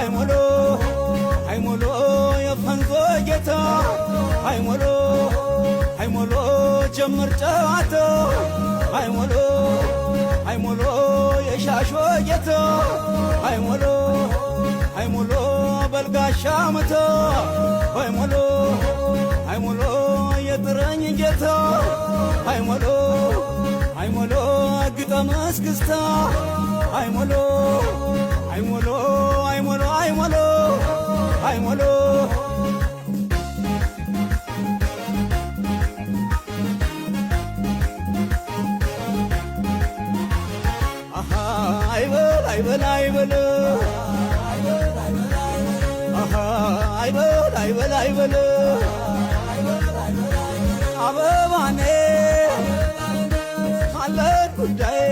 አይሞሎ አይሞሎ የፈንጎ ጌታ አይሞሎ አይሞሎ ጀምር ጨዋታ አይሞሎ አይሞሎ የሻሾ ጌታ አይሞሎ አይሞሎ በልጋሻ መቶ አይሞሎ አይሞሎ የጥረኝ ጌታ አይሞሎ አይሞሎ ግጠም እስክስታ አይሞሎ አይሞሎ አይሞሎ አይሞሎ አይሞሎ አሃ አይበል አይበል አይበል አሃ አይበል አይበል አይበል አበባኔ አለ ጉዳይ